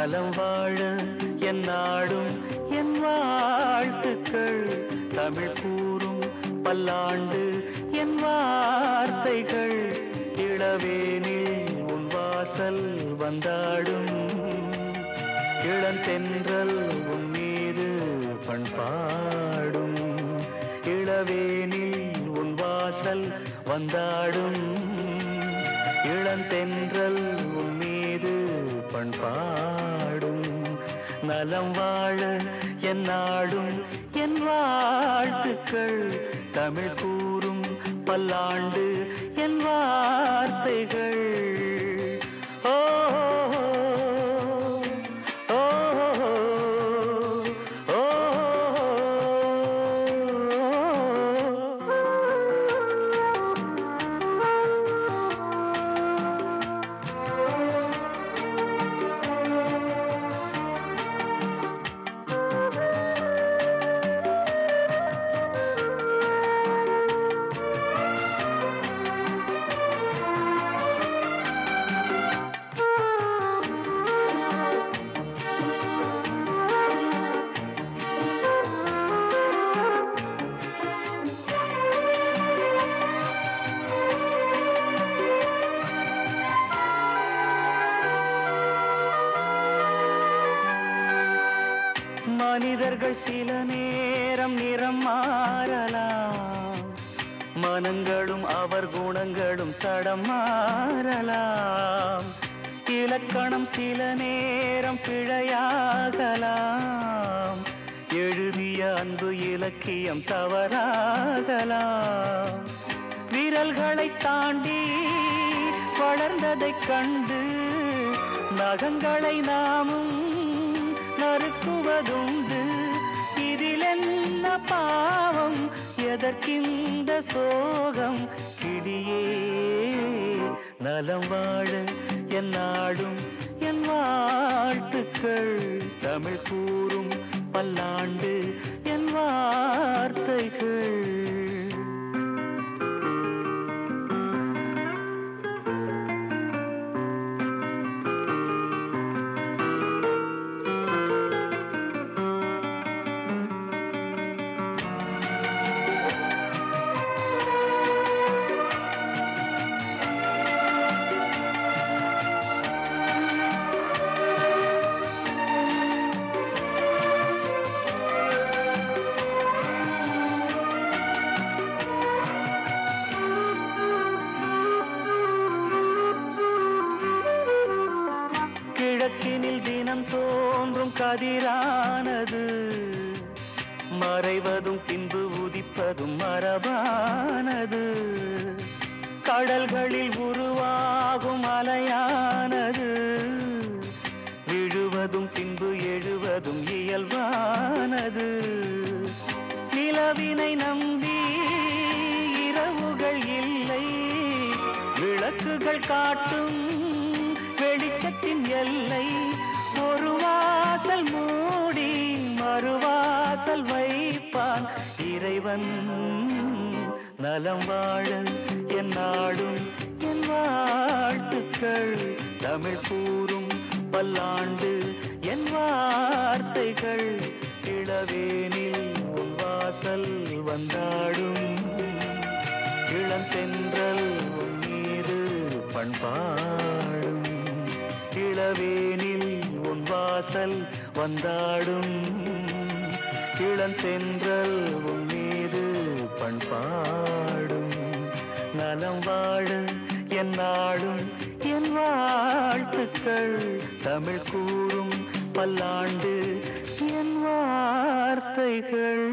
நலம் வாழ என் நாடும் என் வாழ்த்துக்கள். தமிழ் கூறும் பல்லாண்டு என் வார்த்தைகள். இளவேனில் உன் வாசல் வந்தாடும். இளந்தென்றல் உன் மீது பண்பாடும். இளவேனில் உன் வாசல் வந்தாடும். இளந்தென்றல் உன் மீது பண்பாடும். நலம் வாழ என் நாடும் என் வாழ்த்துக்கள். தமிழ் கூறும் பல்லாண்டு என் வார்த்தைகள். ஓ மனிதர்கள் சில நேரம் நிறம் மாறலாம். மனங்களும் அவர் குணங்களும் தடம் மாறலாம். இலக்கணம் சில நேரம் பிழையாகலாம். எழுதிய அன்பு இலக்கியம் தவறாகலாம். விரல்களை தாண்டி வளர்ந்ததைக் கண்டு நகங்களை நாமும் மறுக்குவதுண்டு. இதில் என்ன பாவம், எதற்கிந்த சோகம்? கிளியே நலம் வாழ என் நாடும் என் வாழ்த்துக்கள். தமிழ் கூறும் பல்லாண்டு என் வார்த்தைகள். கிழக்கினில் தினம் தோன்றும் கதிரானது மறைவதும் பின்பு உதிப்பதும் மரபானது. கடல்களில் உருவாகும் அலையானது விழுவதும் பின்பு எழுவதும் இயல்பானது. நிலவினை நம்பி இரவுகள் இல்லை. விளக்குகள் காட்டும் வெளிச்சத்தின் எல்லை. ஒரு வாசல் மூடி மறுவாசல் வைப்பான் இறைவன். நலம் வாழ என் நாடும் என் வாழ்த்துக்கள். தமிழ் கூறும் பல்லாண்டு என் வார்த்தைகள். இளவேனில் உன் வாசல் வந்தாடும். இளந்தென்றல் உன் மீது பண்பாடும். இளவேனில் உன் வாசல் வந்தாடும். இளந்தென்றல் உன் மீது பண்பாடும். நலம் வாழ என் நாடும் என் வாழ்த்துக்கள். தமிழ் கூறும் பல்லாண்டு என் வார்த்தைகள்.